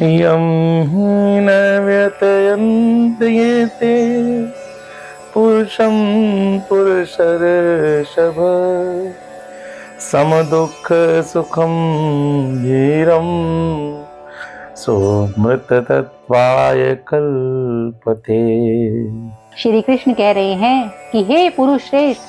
यं हि न व्यतयन्ति येते पुरुषं पुरुषर्षभ समदुःख सुखं धीरं सोऽमृतत्वाय कल्पते। श्री कृष्ण कह रहे हैं कि हे पुरुष श्रेष्ठ,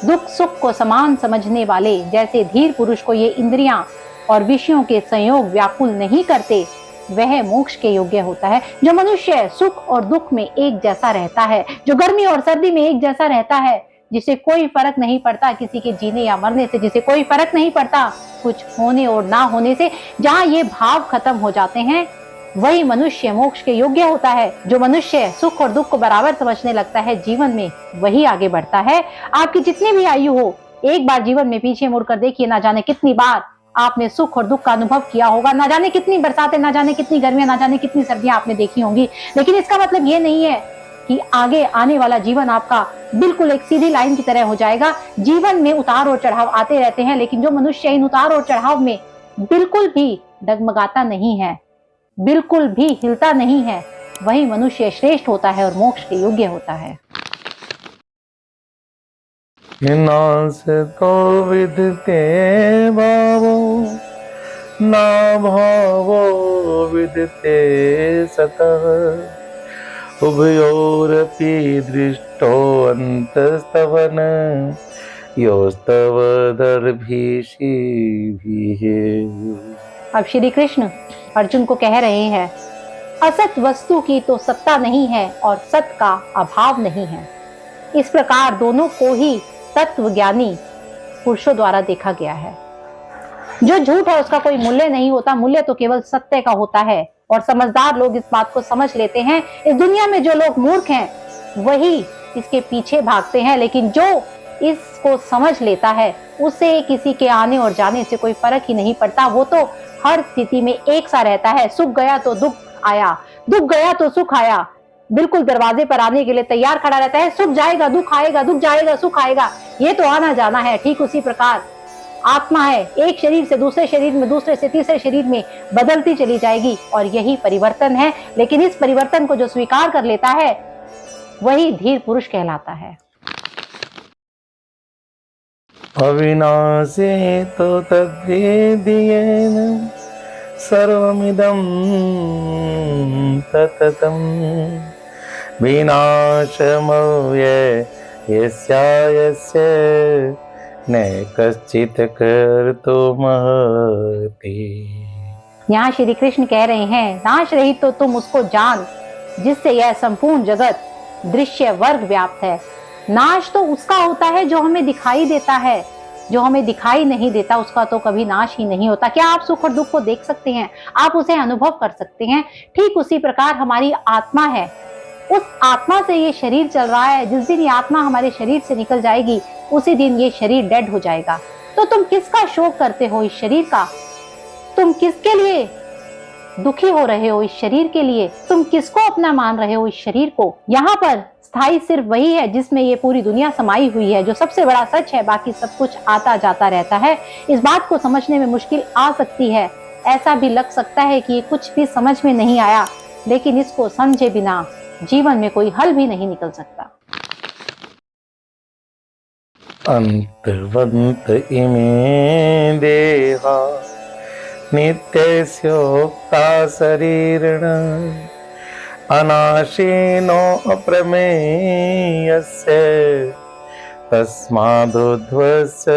दुख सुख को समान समझने वाले जैसे धीर पुरुष को ये इंद्रियां और विषयों के संयोग व्याकुल नहीं करते, वह मोक्ष के योग्य होता है। जो मनुष्य सुख और दुख में एक जैसा रहता है, जो गर्मी और सर्दी में एक जैसा रहता है, जिसे कोई फर्क नहीं पड़ता किसी के जीने या मरने से, जिसे कोई फर्क नहीं पड़ता कुछ होने और ना होने से, जहाँ ये भाव खत्म हो जाते हैं, वही मनुष्य मोक्ष के योग्य होता है। जो मनुष्य सुख और दुख को बराबर समझने लगता है जीवन में, वही आगे बढ़ता है। आपकी जितनी भी आयु हो, एक बार जीवन में पीछे मुड़कर देखिए, ना जाने कितनी बार आपने सुख और दुख का अनुभव किया होगा, ना जाने कितनी बरसातें, ना जाने कितनी गर्मियां, ना जाने कितनी सर्दियां आपने देखी होंगी। लेकिन इसका मतलब ये नहीं है कि आगे आने वाला जीवन आपका बिल्कुल एक सीधी लाइन की तरह हो जाएगा। जीवन में उतार और चढ़ाव आते रहते हैं, लेकिन जो मनुष्य इन उतार और चढ़ाव में बिल्कुल भी डगमगाता नहीं है, बिल्कुल भी हिलता नहीं है, वही मनुष्य श्रेष्ठ होता है और मोक्ष के योग्य होता है। नासतो विदते भावो ना भावो विदते सतः उभयोरपि दृष्टो अन्तस्तवन योस्तव दर्भिषिभिः। अब श्री कृष्ण अर्जुन को कह रहे हैं, असत वस्तु की तो सत्ता नहीं है और सत का अभाव नहीं है। इस प्रकार दोनों को ही तत्वज्ञानी पुरुषों द्वारा देखा गया है। जो झूठ है उसका कोई मूल्य नहीं होता, मूल्य तो केवल सत्य का होता है। और समझदार लोग इस बात को समझ लेते हैं। इस दुनिया में जो लोग मूर्ख हैं वही इसके पीछे भागते हैं, लेकिन जो इसको समझ लेता है उसे किसी के आने और जाने से कोई फर्क ही नहीं पड़ता। वो तो हर स्थिति में एक सा रहता है। सुख गया तो दुख आया, दुख गया तो सुख आया, बिल्कुल दरवाजे पर आने के लिए तैयार खड़ा रहता है। सुख जाएगा दुख आएगा, दुख जाएगा सुख आएगा, ये तो आना जाना है। ठीक उसी प्रकार आत्मा है, एक शरीर से दूसरे शरीर में, दूसरे से तीसरे शरीर में बदलती चली जाएगी और यही परिवर्तन है। लेकिन इस परिवर्तन को जो स्वीकार कर लेता है वही धीर पुरुष कहलाता है। अविनाशी तो तद्वेदियेन सर्वमिदं तततं विनाशमव्ययस्य न कश्चित् कर्तुमर्हति। यहाँ श्री कृष्ण कह रहे हैं, नाश रहित तो तुम उसको जान जिससे यह संपूर्ण जगत दृश्य वर्ग व्याप्त है। नाश तो उसका होता है जो हमें दिखाई देता है, जो हमें दिखाई नहीं देता उसका तो कभी नाश ही नहीं होता। क्या आप सुख और दुख को देख सकते हैं? आप उसे अनुभव कर सकते हैं। ठीक उसी प्रकार हमारी आत्मा है, उस आत्मा से ये शरीर चल रहा है। जिस दिन ये आत्मा हमारे शरीर से निकल जाएगी उसी दिन ये शरीर डेड हो जाएगा। तो तुम किसका शोक करते हो? इस शरीर का। तुम किसके लिए दुखी हो रहे हो? इस शरीर के लिए। तुम किसको अपना मान रहे हो? इस शरीर को। यहाँ पर स्थायी सिर्फ वही है जिसमें ये पूरी दुनिया समाई हुई है, जो सबसे बड़ा सच है। बाकी सब कुछ आता जाता रहता है। इस बात को समझने में मुश्किल आ सकती है, ऐसा भी लग सकता है कि ये कुछ भी समझ में नहीं आया, लेकिन इसको समझे बिना जीवन में कोई हल भी नहीं निकल सकता। अंतर्वंत इमे देहा नित्यस्योक्ता शरीरिण अनाशिनो अप्रमेयस्य तस्मादुध्वस्य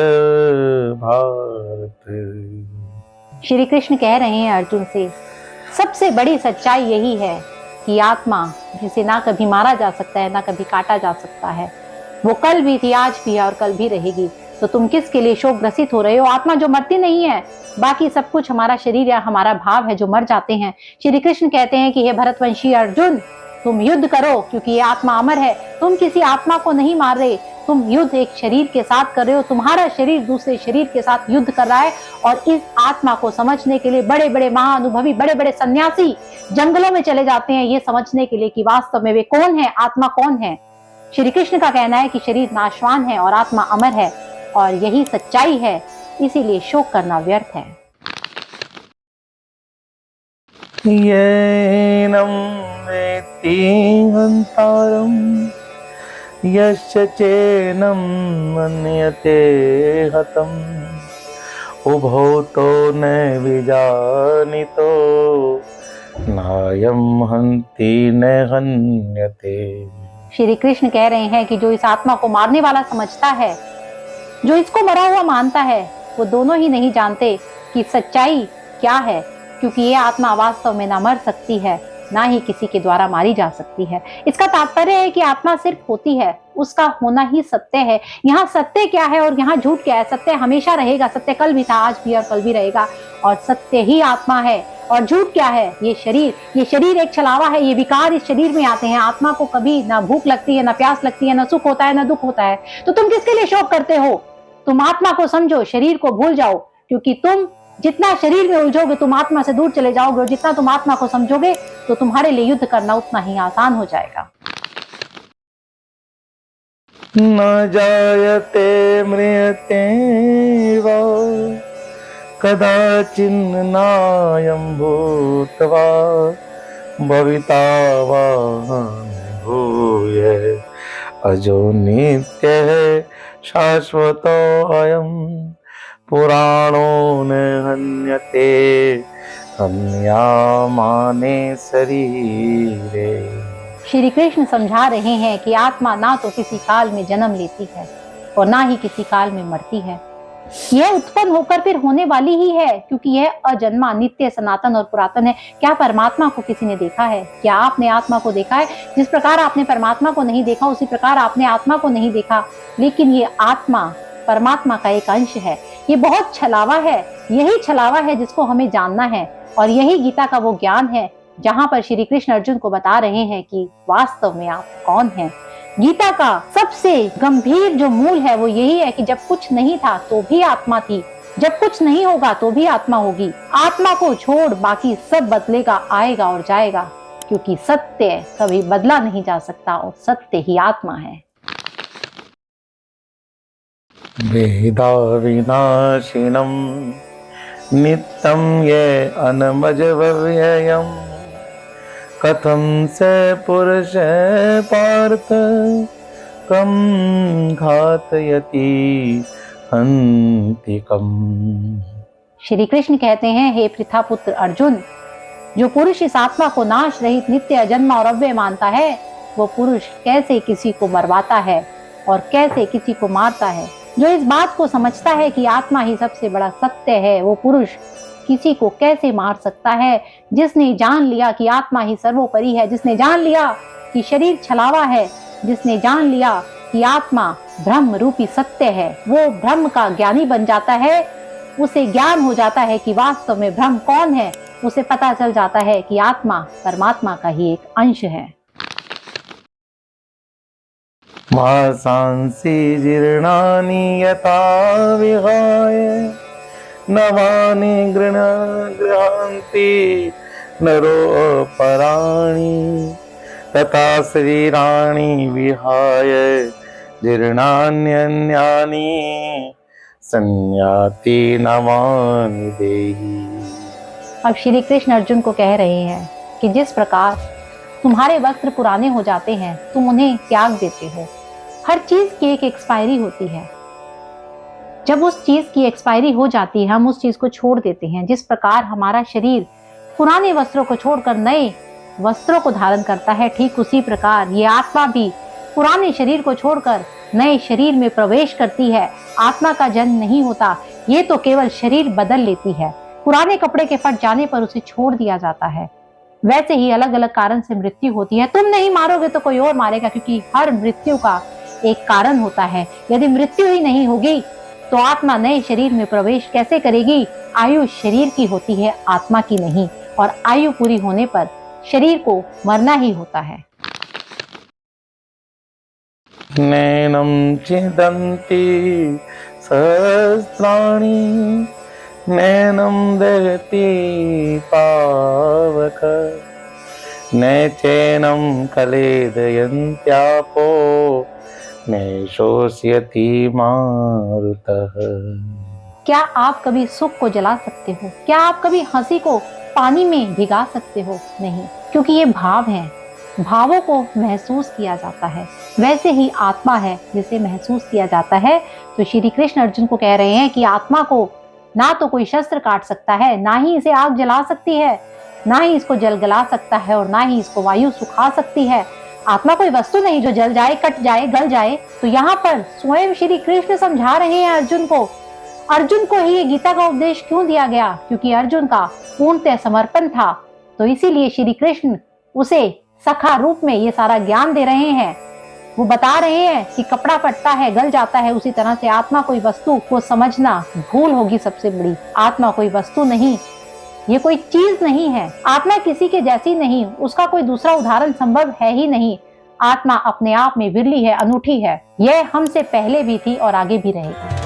भारत। श्री कृष्ण कह रहे हैं अर्जुन से, सबसे बड़ी सच्चाई यही है कि आत्मा जिसे ना कभी मारा जा सकता है ना कभी काटा जा सकता है, वो कल भी थी, आज भी है और कल भी रहेगी। तो तुम किसके लिए शोक ग्रसित हो रहे हो? आत्मा जो मरती नहीं है, बाकी सब कुछ हमारा शरीर या हमारा भाव है जो मर जाते हैं। श्री कृष्ण कहते हैं कि हे भरतवंशी अर्जुन, तुम युद्ध करो क्योंकि ये आत्मा अमर है। तुम किसी आत्मा को नहीं मार रहे, तुम युद्ध एक शरीर के साथ कर रहे हो। तुम्हारा शरीर दूसरे शरीर के साथ युद्ध कर रहा है। और इस आत्मा को समझने के लिए बड़े बड़े महाअनुभवी, बड़े बड़े सन्यासी जंगलों में चले जाते हैं, ये समझने के लिए कि वास्तव में वे कौन है, आत्मा कौन है। श्री कृष्ण का कहना है कि शरीर नाशवान है और आत्मा अमर है, और यही सच्चाई है। इसीलिए शोक करना व्यर्थ है। येनं वेत्ति हन्तारं यस्य चैनं मन्यते हतम् उभौ तो न विजानीतो नायं हन्ति न हन्यते। श्री कृष्ण कह रहे हैं कि जो इस आत्मा को मारने वाला समझता है, जो इसको मरा हुआ मानता है, वो दोनों ही नहीं जानते कि सच्चाई क्या है, क्योंकि ये आत्मा वास्तव में ना मर सकती है, ना ही किसी के द्वारा मारी जा सकती है। इसका तात्पर्य है कि आत्मा सिर्फ होती है, उसका होना ही सत्य है। यहाँ सत्य क्या है और यहाँ झूठ क्या है? सत्य हमेशा रहेगा, सत्य कल भी था, आज भी और कल भी रहेगा, और सत्य ही आत्मा है। और झूठ क्या है? ये शरीर एक छलावा है, ये विकार इस शरीर में आते हैं। आत्मा को कभी ना भूख लगती है, ना प्यास लगती है, ना सुख होता है, ना दुख होता है। तो तुम किसके लिए शोक करते हो? तुम आत्मा को समझो, शरीर को भूल जाओ, क्योंकि तुम जितना शरीर में उलझोगे तुम आत्मा से दूर चले जाओगे, और जितना तुम आत्मा को समझोगे तो तुम्हारे लिए युद्ध करना उतना ही आसान हो जाएगा। न जायते म्रियते वा कदाचिन्नायं भूत्वा भविता वा भूय अजो नित्यः शाश्वतोऽयं पुराणो न हन्यते हन्यामाने शरीरे। श्री कृष्ण समझा रहे हैं कि आत्मा ना तो किसी काल में जन्म लेती है और ना ही किसी काल में मरती है। यह उत्पन्न होकर फिर होने वाली ही है, क्योंकि यह अजन्मा, नित्य, सनातन और पुरातन है। क्या परमात्मा को किसी ने देखा है? क्या आपने आत्मा को देखा है? जिस प्रकार आपने परमात्मा को नहीं देखा, उसी प्रकार आपने आत्मा को नहीं देखा। लेकिन ये आत्मा परमात्मा का एक अंश है। ये बहुत छलावा है, यही छलावा है जिसको हमें जानना है, और यही गीता का वो ज्ञान है जहां पर श्री कृष्ण अर्जुन को बता रहे हैं कि वास्तव में आप कौन हैं। गीता का सबसे गंभीर जो मूल है वो यही है कि जब कुछ नहीं था तो भी आत्मा थी, जब कुछ नहीं होगा तो भी आत्मा होगी। आत्मा को छोड़ बाकी सब बदलेगा, आएगा और जाएगा, क्योंकि सत्य कभी बदला नहीं जा सकता और सत्य ही आत्मा है। वेदा विनाशिनं नित्यं ये अनमजव्ययम् कथं स पुरुष पार्थ कं घातयति हन्तिकम्। श्री कृष्ण कहते हैं, हे पृथा पुत्र अर्जुन, जो पुरुष इस आत्मा को नाश रहित, नित्य, अजन्मा और अव्यय मानता है, वो पुरुष कैसे किसी को मरवाता है और कैसे किसी को मारता है। जो इस बात को समझता है कि आत्मा ही सबसे बड़ा सत्य है, वो पुरुष किसी को कैसे मार सकता है? जिसने जान लिया कि आत्मा ही सर्वोपरि है, जिसने जान लिया कि शरीर छलावा है, जिसने जान लिया कि आत्मा ब्रह्म रूपी सत्य है, वो ब्रह्म का ज्ञानी बन जाता है। उसे ज्ञान हो जाता है कि वास्तव में ब्रह्म कौन है। उसे पता चल जाता है कि आत्मा परमात्मा का ही एक अंश है। मांसांसि जीर्णानि यथा विहाय नवानि गृह्णान्ति नरोपराणि तथा शरीराणि विहाय जीर्णान्यन्यानि संयाति नवानि देहि। अब श्री कृष्ण अर्जुन को कह रहे हैं कि जिस प्रकार तुम्हारे वस्त्र पुराने हो जाते हैं, तुम उन्हें त्याग देते हो। हर चीज की एक एक्सपायरी होती है। जब उस चीज की एक्सपायरी हो जाती है, हम उस चीज को छोड़ देते हैं। जिस प्रकार हमारा शरीर पुराने वस्त्रों को छोड़कर नए वस्त्रों को धारण करता है, ठीक उसी प्रकार ये आत्मा भी पुराने शरीर को छोड़कर नए शरीर में प्रवेश करती है। आत्मा का जन्म नहीं होता, ये तो केवल शरीर बदल लेती है। पुराने कपड़े के फट जाने पर उसे छोड़ दिया जाता है। वैसे ही अलग अलग कारण से मृत्यु होती है। तुम नहीं मारोगे तो कोई और मारेगा, क्योंकि हर मृत्यु का एक कारण होता है। यदि मृत्यु ही नहीं होगी तो आत्मा नए शरीर में प्रवेश कैसे करेगी? आयु शरीर की होती है, आत्मा की नहीं, और आयु पूरी होने पर शरीर को मरना ही होता है। नैनं छिदन्ति सहस्राणि नैनं दहति पावक न चैनं कलेदयन्त्यापो न शोषयति मारुतः। क्या आप कभी सुख को जला सकते हो? क्या आप कभी हंसी को पानी में भिगा सकते हो? नहीं, क्योंकि ये भाव है, भावों को महसूस किया जाता है। वैसे ही आत्मा है जिसे महसूस किया जाता है। तो श्री कृष्ण अर्जुन को कह रहे हैं कि आत्मा को ना तो कोई शस्त्र काट सकता है, ना ही इसे आग जला सकती है, ना ही इसको जल गला सकता है, और ना ही इसको वायु सुखा सकती है। आत्मा कोई वस्तु नहीं जो जल जाए, कट जाए, गल जाए। तो यहाँ पर स्वयं श्री कृष्ण समझा रहे हैं अर्जुन को। अर्जुन को ही ये गीता का उपदेश क्यों दिया गया? क्योंकि अर्जुन का पूर्णतः समर्पण था। तो इसीलिए श्री कृष्ण उसे सखा रूप में ये सारा ज्ञान दे रहे हैं। वो बता रहे हैं कि कपड़ा फटता है, गल जाता है, उसी तरह से आत्मा कोई वस्तु को समझना भूल होगी सबसे बड़ी। आत्मा कोई वस्तु नहीं, ये कोई चीज नहीं है। आत्मा किसी के जैसी नहीं, उसका कोई दूसरा उदाहरण संभव है ही नहीं। आत्मा अपने आप में विरली है, अनूठी है। यह हमसे पहले भी थी और आगे भी रहेगी।